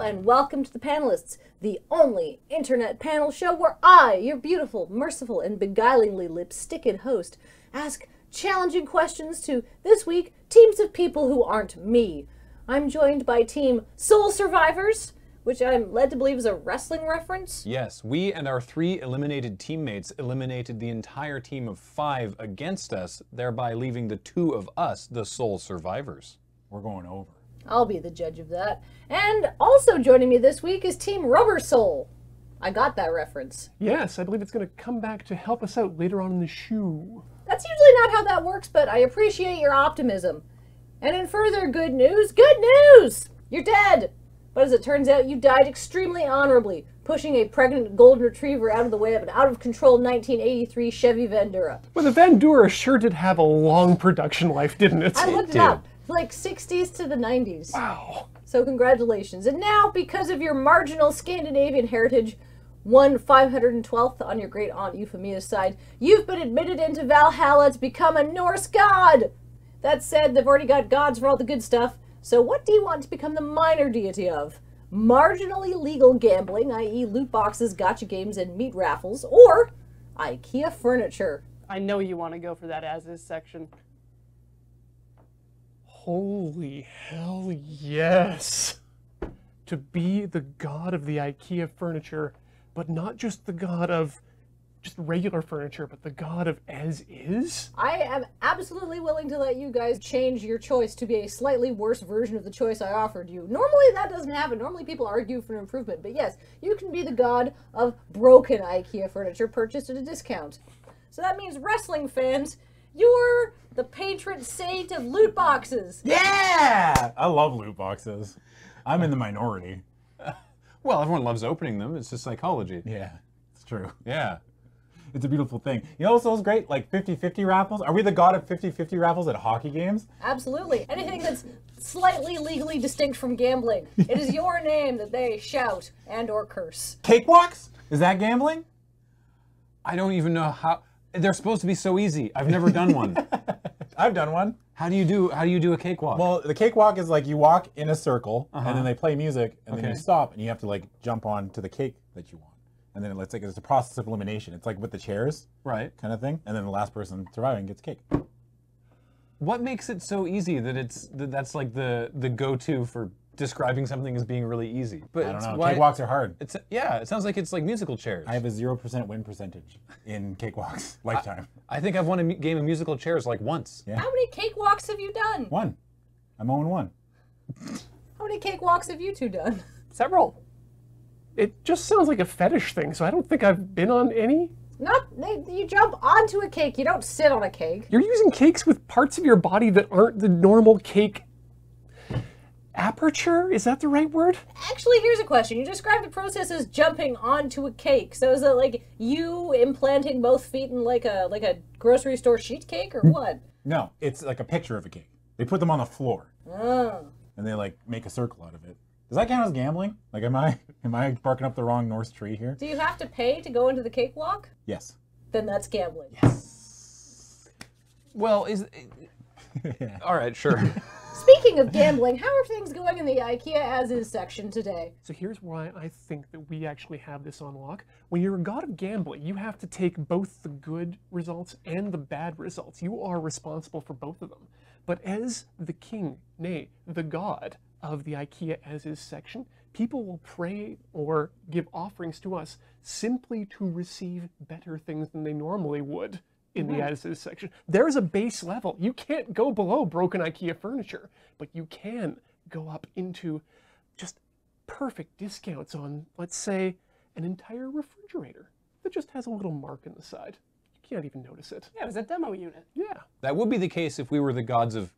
and welcome to the Panelists, the only internet panel show where I, your beautiful, merciful, and beguilingly lipsticked host, ask challenging questions to, this week, teams of people who aren't me. I'm joined by Team Soul Survivors, which I'm led to believe is a wrestling reference. Yes, we and our 3 eliminated teammates eliminated the entire team of 5 against us, thereby leaving the 2 of us the sole survivors. We're going over. I'll be the judge of that. And also joining me this week is Team Rubber Soul. I got that reference. Yes, I believe it's going to come back to help us out later on in the show. That's usually not how that works, but I appreciate your optimism. And in further good news, you're dead! But as it turns out, you died extremely honorably, pushing a pregnant golden retriever out of the way of an out-of-control 1983 Chevy Vendura. Well, the Vendura sure did have a long production life, didn't it? I looked it up. Like 60s to the 90s. Wow. So congratulations. And now, because of your marginal Scandinavian heritage, 1/512th on your great aunt Euphemia's side, you've been admitted into Valhalla to become a Norse god. That said, they've already got gods for all the good stuff. So what do you want to become the minor deity of? Marginally legal gambling, i.e. loot boxes, gacha games, and meat raffles, or Ikea furniture? I know you want to go for that as-is section. Holy hell yes! To be the god of the Ikea furniture, but not just the god of just regular furniture, but the god of as-is? I am absolutely willing to let you guys change your choice to be a slightly worse version of the choice I offered you. Normally that doesn't happen. Normally people argue for an improvement. But yes, you can be the god of broken Ikea furniture purchased at a discount. So that means, wrestling fans, you're the patron saint of loot boxes. Yeah! I love loot boxes. I'm in the minority. Well, everyone loves opening them. It's just psychology. Yeah, it's true. Yeah. It's a beautiful thing. You know what's so great? Like 50-50 raffles? Are we the god of 50-50 raffles at hockey games? Absolutely. Anything that's slightly legally distinct from gambling. It is your name that they shout and or curse. Cakewalks? Is that gambling? I don't even know how. They're supposed to be so easy. I've never done one. I've done one. How do you do a cakewalk? Well, the cakewalk is like you walk in a circle, and then they play music, and then you stop, and you have to like jump on to the cake that you want. And then it's like it's a process of elimination. It's like with the chairs, right, kind of thing. And then the last person surviving gets cake. What makes it so easy that that's like the go-to for describing something as being really easy? But I don't know. Cakewalks are hard. Yeah, it sounds like it's like musical chairs. I have a 0% win percentage in cakewalks lifetime. I think I've won a game of musical chairs like once. Yeah. How many cakewalks have you done? 1. I'm 0-1. How many cakewalks have you two done? Several. It just sounds like a fetish thing, so I don't think I've been on any. You jump onto a cake, you don't sit on a cake. You're using cakes with parts of your body that aren't the normal cake aperture? Is that the right word? Actually, here's a question. You described the process as jumping onto a cake. So is it like you implanting both feet in like a grocery store sheet cake or what? No, it's like a picture of a cake. They put them on the floor. Oh. And they like make a circle out of it. Does that count as gambling? Like, am I barking up the wrong Norse tree here? Do you have to pay to go into the cakewalk? Yes. Then that's gambling. Yes. Well, Yeah. All right, sure. Speaking of gambling, how are things going in the Ikea as-is section today? So here's why I think that we actually have this on lock. When you're a god of gambling, you have to take both the good results and the bad results. You are responsible for both of them. But as the king, nay, the god of the Ikea as-is section, people will pray or give offerings to us simply to receive better things than they normally would in the as-is section. There's a base level. You can't go below broken Ikea furniture, but you can go up into just perfect discounts on, let's say, an entire refrigerator that just has a little mark in the side. You can't even notice it. Yeah, it was a demo unit. Yeah. That would be the case if we were the gods of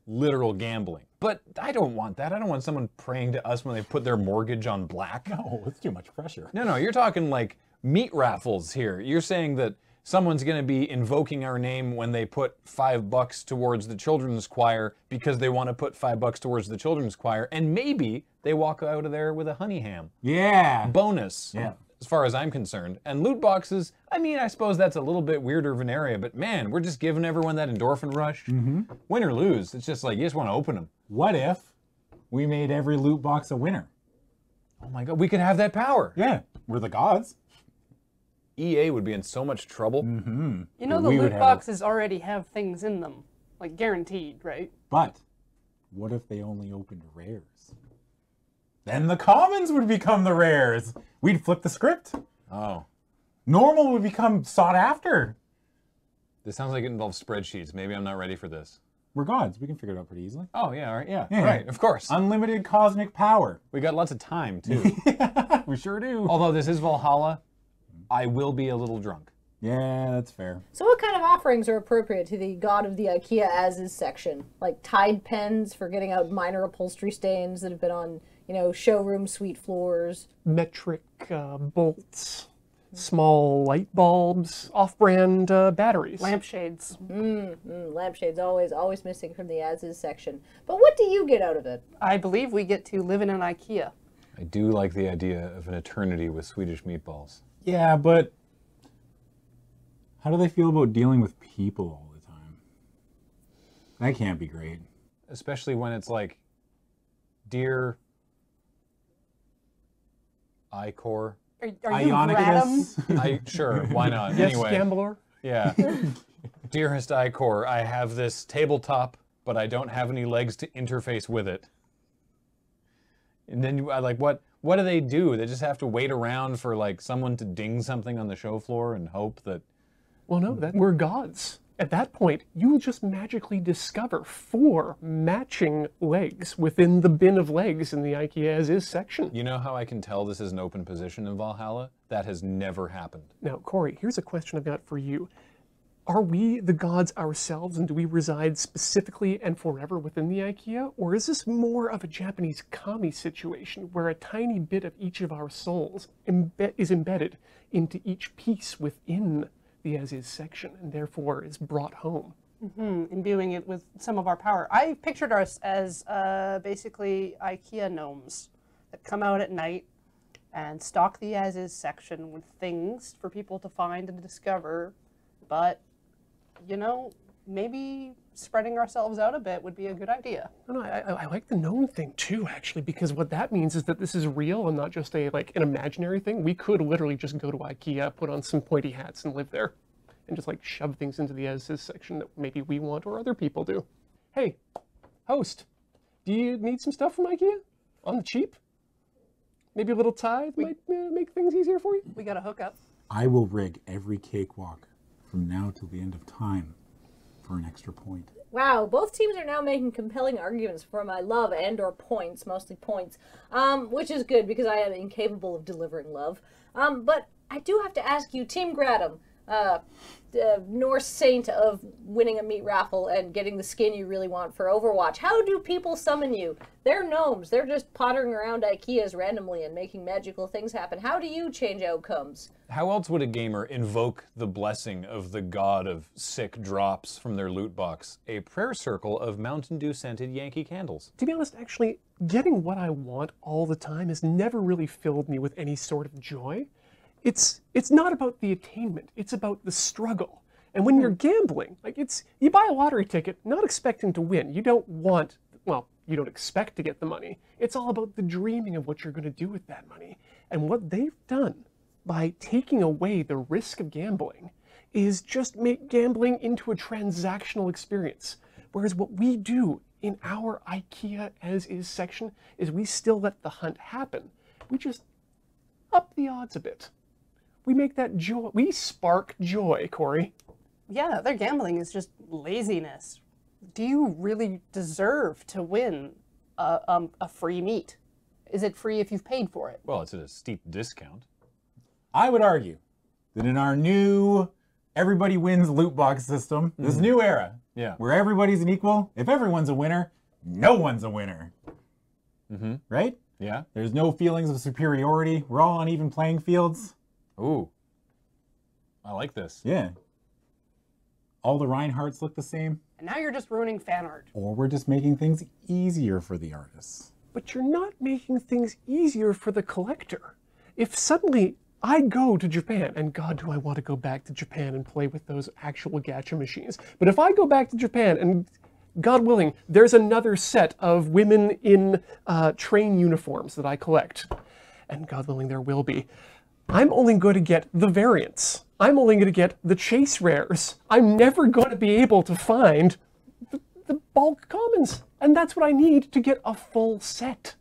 literal gambling. But I don't want that. I don't want someone praying to us when they put their mortgage on black. No, it's too much pressure. No, you're talking like meat raffles here. You're saying that someone's going to be invoking our name when they put $5 towards the children's choir because they want to put $5 towards the children's choir, and maybe they walk out of there with a honey ham. Yeah. Bonus. Yeah. As far as I'm concerned. And loot boxes, I mean, I suppose that's a little bit weirder of an area, but man, we're just giving everyone that endorphin rush. Win or lose, it's just like you just want to open them. What if we made every loot box a winner? Oh my god, we could have that power. Yeah, we're the gods. EA would be in so much trouble. Mm-hmm. You know the We would loot have boxes already have things in them. Like, guaranteed, right? But what if they only opened rares? Then the commons would become the rares. We'd flip the script. Oh. Normal would become sought after. This sounds like it involves spreadsheets. Maybe I'm not ready for this. We're gods. We can figure it out pretty easily. Oh, yeah, all right, yeah. Yeah. Right, of course. Unlimited cosmic power. We got lots of time, too. We sure do. Although this is Valhalla, I will be a little drunk. Yeah, that's fair. So what kind of offerings are appropriate to the God of the IKEA as-is section? Like Tide pens for getting out minor upholstery stains that have been on, you know, showroom suite floors. Metric bolts, small light bulbs, off-brand batteries. Lampshades. Lampshades always missing from the as-is section. But what do you get out of it? I believe we get to live in an IKEA. I do like the idea of an eternity with Swedish meatballs. Yeah, but how do they feel about dealing with people all the time? That can't be great. Especially when it's like, dear iCore. Are you Gratum? Ionicus. Sure, why not? Yes, Anyway, gambler. yeah. Dearest iCore, I have this tabletop, but I don't have any legs to interface with it. And then I like, what do? They just have to wait around for like someone to ding something on the show floor and hope that. Well, no, we're gods. At that point, you just magically discover 4 matching legs within the bin of legs in the IKEA as-is section. You know how I can tell this is an open position in Valhalla? That has never happened. Now, Corey, here's a question I've got for you. Are we the gods ourselves, and do we reside specifically and forever within the IKEA? Or is this more of a Japanese kami situation, where a tiny bit of each of our souls is embedded into each piece within the as-is section, and therefore is brought home? Imbuing it with some of our power. I pictured us as basically IKEA gnomes that come out at night and stock the as-is section with things for people to find and discover, but you know, maybe spreading ourselves out a bit would be a good idea. No, I like the gnome thing too, actually, because what that means is that this is real and not just an imaginary thing. We could literally just go to IKEA, put on some pointy hats, and live there, and just like shove things into the as-is section that maybe we want or other people do. Hey, host, do you need some stuff from IKEA on the cheap? Maybe a little tithe might make things easier for you. We got a hookup. I will rig every cakewalk from now till the end of time for an extra point. Wow, both teams are now making compelling arguments for my love and/or points, mostly points, which is good because I am incapable of delivering love. But I do have to ask you, Team Gratum, Norse saint of winning a meat raffle and getting the skin you really want for Overwatch, how do people summon you? They're gnomes. They're just pottering around IKEAs randomly and making magical things happen. How do you change outcomes? How else would a gamer invoke the blessing of the god of sick drops from their loot box? A prayer circle of Mountain Dew scented Yankee candles. To be honest, actually, getting what I want all the time has never really filled me with any sort of joy. It's not about the attainment, it's about the struggle. And when you're gambling, you buy a lottery ticket not expecting to win. You don't want, well, you don't expect to get the money. It's all about the dreaming of what you're going to do with that money. And what they've done by taking away the risk of gambling is just make gambling into a transactional experience. Whereas what we do in our IKEA as-is section is we still let the hunt happen. We just up the odds a bit. We make that joy, we spark joy, Corey. Yeah, their gambling is just laziness. Do you really deserve to win a free meat? Is it free if you've paid for it? Well, it's at a steep discount. I would argue that in our new everybody wins loot box system, this new era, where everybody's an equal, if everyone's a winner, no one's a winner. Right? Yeah. There's no feelings of superiority. We're all on even playing fields. Ooh. I like this. Yeah. All the Reinhardts look the same. And now you're just ruining fan art. Or we're just making things easier for the artists. But you're not making things easier for the collector. If suddenly I go to Japan, and God, do I want to go back to Japan and play with those actual gacha machines. But if I go back to Japan and, God willing, there's another set of women in train uniforms that I collect, and God willing there will be, I'm only going to get the variants. I'm only going to get the chase rares. I'm never going to be able to find the bulk commons. And that's what I need to get a full set.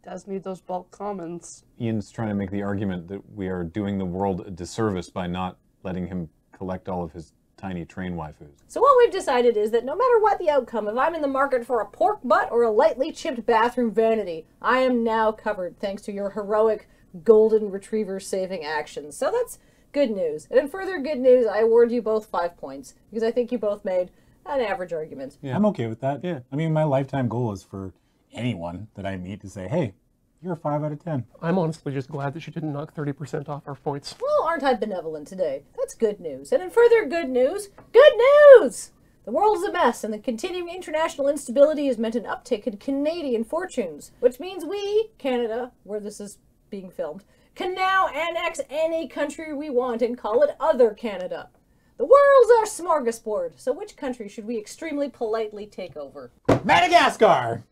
Does need those bulk commons. Ian's trying to make the argument that we are doing the world a disservice by not letting him collect all of his tiny train waifus. So what we've decided is that no matter what the outcome, if I'm in the market for a pork butt or a lightly chipped bathroom vanity, I am now covered thanks to your heroic golden retriever saving actions. So that's good news. And in further good news, I award you both 5 points because I think you both made an average argument. Yeah. I'm okay with that. Yeah. I mean, my lifetime goal is for anyone that I meet to say, hey, you're a 5 out of 10. I'm honestly just glad that she didn't knock 30% off our points. Well, aren't I benevolent today? That's good news. And in further good news, the world is a mess, and the continuing international instability has meant an uptick in Canadian fortunes, which means we, Canada, where this is being filmed, can now annex any country we want and call it Other Canada. The world's our smorgasbord, so which country should we extremely politely take over? Madagascar!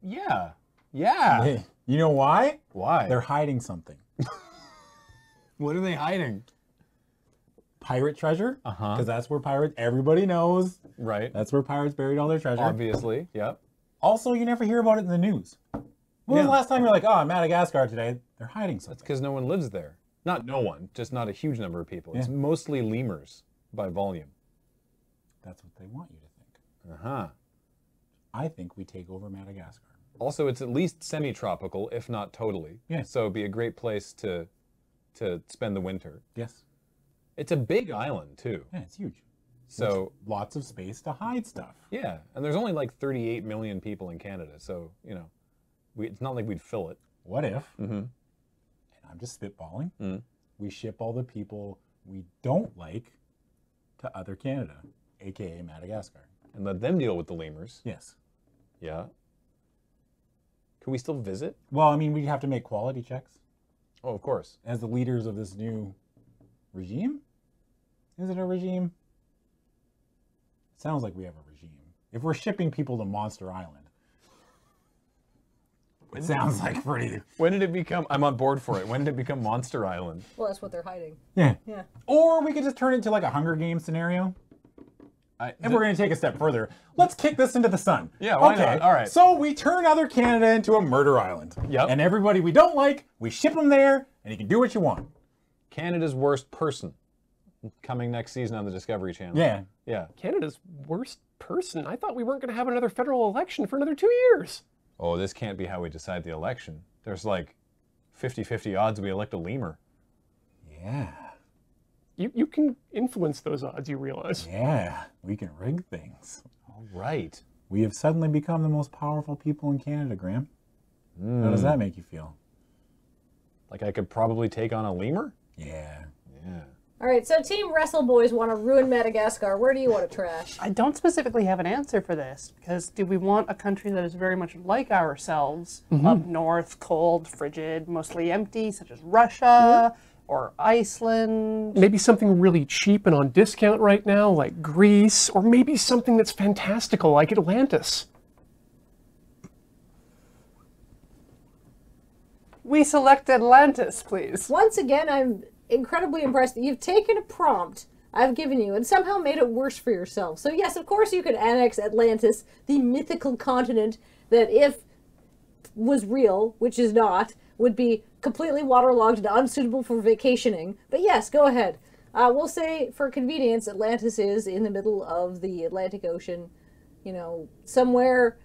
Yeah. Yeah. Hey, you know why? Why? They're hiding something. What are they hiding? Pirate treasure. Uh-huh. Because that's where pirates, everybody knows. Right. That's where pirates buried all their treasure. Obviously, yep. Also, you never hear about it in the news. When was the last time you're like, oh, Madagascar today? They're hiding something. That's because no one lives there. Not no one, just not a huge number of people. It's mostly lemurs by volume. That's what they want you to think. Uh-huh. I think we take over Madagascar. Also, it's at least semi-tropical, if not totally. Yeah. So it'd be a great place to spend the winter. Yes. It's a big island, too. Yeah, it's huge. So lots of space to hide stuff. yeah, and there's only like 38 million people in Canada, so, you know, it's not like we'd fill it. What if, and I'm just spitballing, we ship all the people we don't like to Other Canada, aka Madagascar? And let them deal with the lemurs. Yes. Yeah. Can we still visit? Well, I mean, we'd have to make quality checks. Oh, of course. As the leaders of this new regime? Is it a regime? It sounds like we have a regime. If we're shipping people to Monster Island, it sounds like pretty... When did it become... I'm on board for it. When did it become Monster Island? Well, that's what they're hiding. Yeah. Yeah. Or we could just turn it into like a Hunger Games scenario. And we're going to take a step further. Let's kick this into the sun. Yeah, why not? All right. So we turn Other Canada into a murder island. Yep. And everybody we don't like, we ship them there, and you can do what you want. Canada's Worst Person. Coming next season on the Discovery Channel. Yeah. Yeah. Canada's worst person? I thought we weren't going to have another federal election for another 2 years. Oh, this can't be how we decide the election. There's like 50-50 odds we elect a lemur. Yeah. You can influence those odds, you realize. Yeah. We can rig things. All right. We have suddenly become the most powerful people in Canada, Graham. How does that make you feel? Like I could probably take on a lemur? Yeah. Yeah. All right, so Team Wrestle Boys want to ruin Madagascar. Where do you want to trash? I don't specifically have an answer for this, because do we want a country that is very much like ourselves, up north, cold, frigid, mostly empty, such as Russia or Iceland? Maybe something really cheap and on discount right now, like Greece, or maybe something that's fantastical, like Atlantis. We select Atlantis, please. Once again, I'm incredibly impressed that you've taken a prompt I've given you and somehow made it worse for yourself. So yes, of course you could annex Atlantis, the mythical continent that if was real, which is not, would be completely waterlogged and unsuitable for vacationing. But yes, go ahead. We'll say for convenience, Atlantis is in the middle of the Atlantic Ocean, you know, somewhere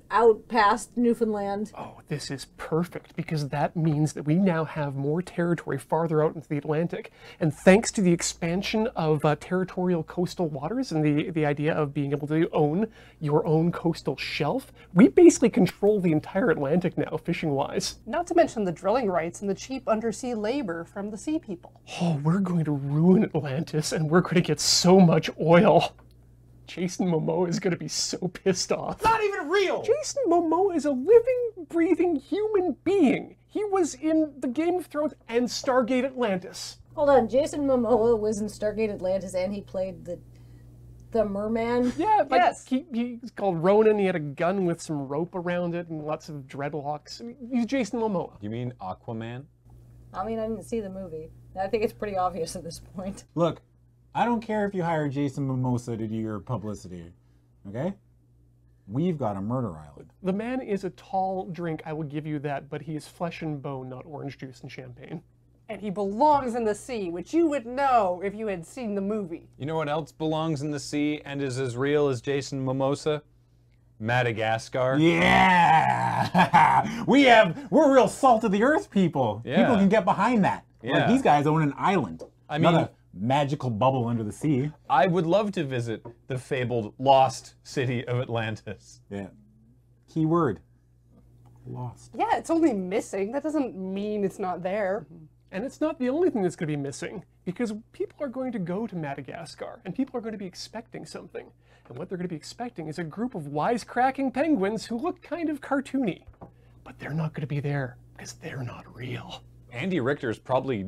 out past Newfoundland. Oh, this is perfect, because that means that we now have more territory farther out into the Atlantic. And thanks to the expansion of territorial coastal waters and the idea of being able to own your own coastal shelf, we basically control the entire Atlantic now, fishing-wise. Not to mention the drilling rights and the cheap undersea labor from the sea people. Oh, we're going to ruin Atlantis, and we're going to get so much oil. Jason Momoa is going to be so pissed off. Not even real! Jason Momoa is a living, breathing human being. He was in the Game of Thrones and Stargate Atlantis. Hold on, Jason Momoa was in Stargate Atlantis and he played the the merman? Yeah, like Yes. he's called Ronan. He had a gun with some rope around it and lots of dreadlocks. I mean, he's Jason Momoa. You mean Aquaman? I mean, I didn't see the movie. I think it's pretty obvious at this point. Look, I don't care if you hire Jason Mimosa to do your publicity, okay? We've got a murder island. The man is a tall drink, I will give you that, but he is flesh and bone, not orange juice and champagne. And he belongs in the sea, which you would know if you had seen the movie. You know what else belongs in the sea and is as real as Jason Mimosa? Madagascar. Yeah! We're real salt of the earth people. Yeah. People can get behind that. Yeah. Like, these guys own an island. I Not mean- a magical bubble under the sea. I would love to visit the fabled lost city of Atlantis. Yeah. Key word. Lost. Yeah, it's only missing. That doesn't mean it's not there. And it's not the only thing that's going to be missing, because people are going to go to Madagascar, and people are going to be expecting something. And what they're going to be expecting is a group of wisecracking penguins who look kind of cartoony. But they're not going to be there, because they're not real. Andy Richter's probably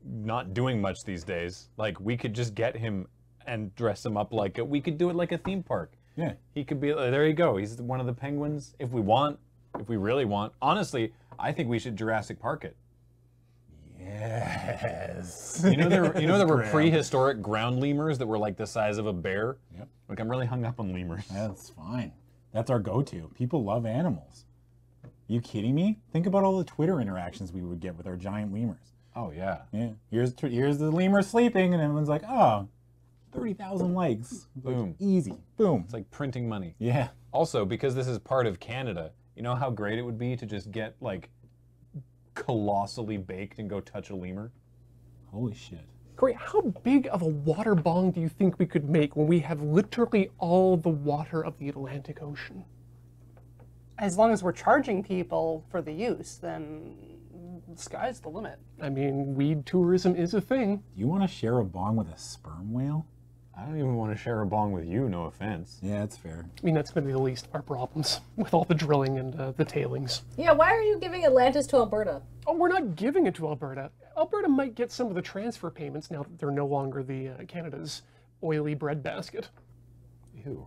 not doing much these days. Like, we could just get him and dress him up like we could do it like a theme park. Yeah. He could be, there you go. He's one of the penguins. If we want, if we really want. Honestly, I think we should Jurassic Park it. Yes. You know there were Graham. prehistoric ground lemurs that were like the size of a bear? Yep. Like, I'm really hung up on lemurs. That's fine. That's our go-to. People love animals. You kidding me? Think about all the Twitter interactions we would get with our giant lemurs. Oh, yeah. Yeah. Here's the lemur sleeping, and everyone's like, oh, 30,000 likes. Boom. Easy. Boom. It's like printing money. Yeah. Also, because this is part of Canada, you know how great it would be to just get, like, colossally baked and go touch a lemur? Holy shit. Corey, how big of a water bong do you think we could make when we have literally all the water of the Atlantic Ocean? As long as we're charging people for the use, then the sky's the limit. I mean, weed tourism is a thing. Do you want to share a bong with a sperm whale? I don't even want to share a bong with you, no offense. Yeah, that's fair. I mean, that's going to be the least of our problems with all the drilling and the tailings. Yeah, why are you giving Atlantis to Alberta? Oh, we're not giving it to Alberta. Alberta might get some of the transfer payments now that they're no longer the Canada's oily breadbasket. Ew.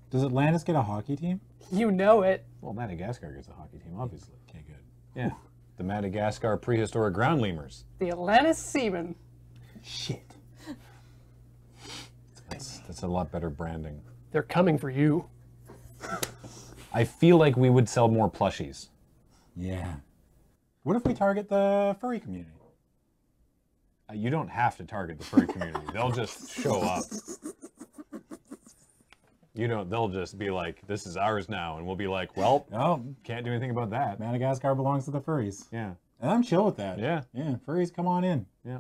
Does Atlantis get a hockey team? You know it. Well, Madagascar gets a hockey team, obviously. Okay, good. Yeah. The Madagascar prehistoric ground lemurs. The Atlantis Seaman. Shit. That's a lot better branding. They're coming for you. I feel like we would sell more plushies. Yeah. What if we target the furry community? You don't have to target the furry community. They'll just show up. They'll just be like, this is ours now. And we'll be like, well, Oh, can't do anything about that. Madagascar belongs to the furries. Yeah. And I'm chill with that. Yeah. Yeah, furries, come on in. Yeah.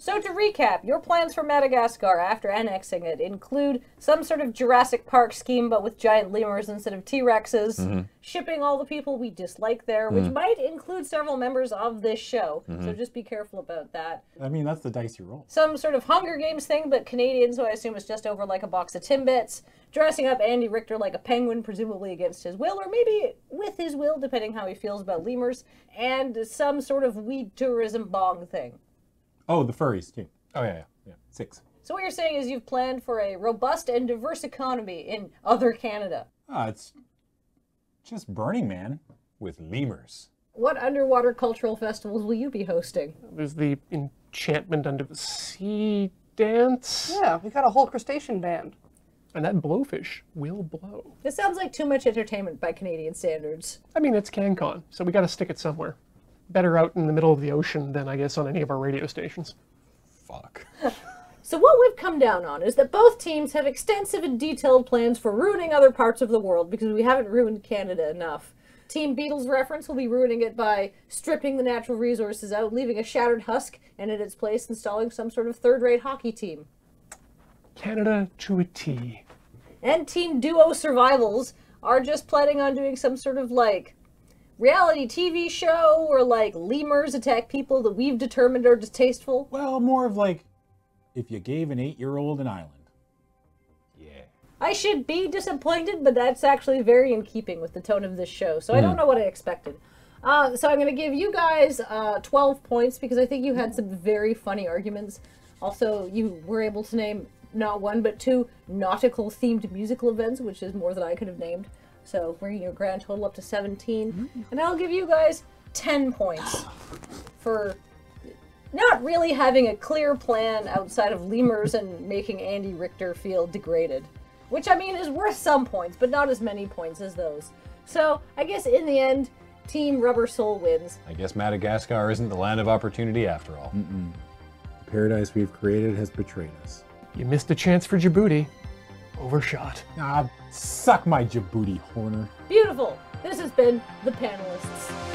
So to recap, your plans for Madagascar after annexing it include some sort of Jurassic Park scheme but with giant lemurs instead of T-Rexes, shipping all the people we dislike there, which might include several members of this show, so just be careful about that. I mean, that's the dice you roll. Some sort of Hunger Games thing, but Canadian, so I assume it's just over like a box of Timbits, dressing up Andy Richter like a penguin, presumably against his will, or maybe with his will, depending how he feels about lemurs, and some sort of weed tourism bong thing. Oh, the furries, too. Oh, yeah. 6. So what you're saying is you've planned for a robust and diverse economy in other Canada. Ah, it's just Burning Man. With lemurs. What underwater cultural festivals will you be hosting? There's the Enchantment Under the Sea dance. Yeah, we got a whole crustacean band. And that blowfish will blow. This sounds like too much entertainment by Canadian standards. I mean, it's CanCon, so we got to stick it somewhere. Better out in the middle of the ocean than, I guess, on any of our radio stations. Fuck. So what we've come down on is that both teams have extensive and detailed plans for ruining other parts of the world because we haven't ruined Canada enough. Team Beatles reference will be ruining it by stripping the natural resources out, leaving a shattered husk, and in its place installing some sort of third-rate hockey team. Canada to a T. And Team Duo Survivals are just planning on doing some sort of, like, reality TV show where, like, lemurs attack people that we've determined are distasteful. Well, more of like, if you gave an 8-year-old an island. Yeah. I should be disappointed, but that's actually very in keeping with the tone of this show, so I don't know what I expected. So I'm going to give you guys 12 points because I think you had some very funny arguments. Also, you were able to name not one, but 2 nautical-themed musical events, which is more than I could have named. So bringing your grand total up to 17. And I'll give you guys 10 points for not really having a clear plan outside of lemurs and making Andy Richter feel degraded. Which, I mean, is worth some points, but not as many points as those. So, I guess in the end, Team Rubber Soul wins. I guess Madagascar isn't the land of opportunity after all. The paradise we've created has betrayed us. You missed a chance for Djibouti. Overshot. Ah, suck my Djibouti, Horner. Beautiful. This has been The Panelists.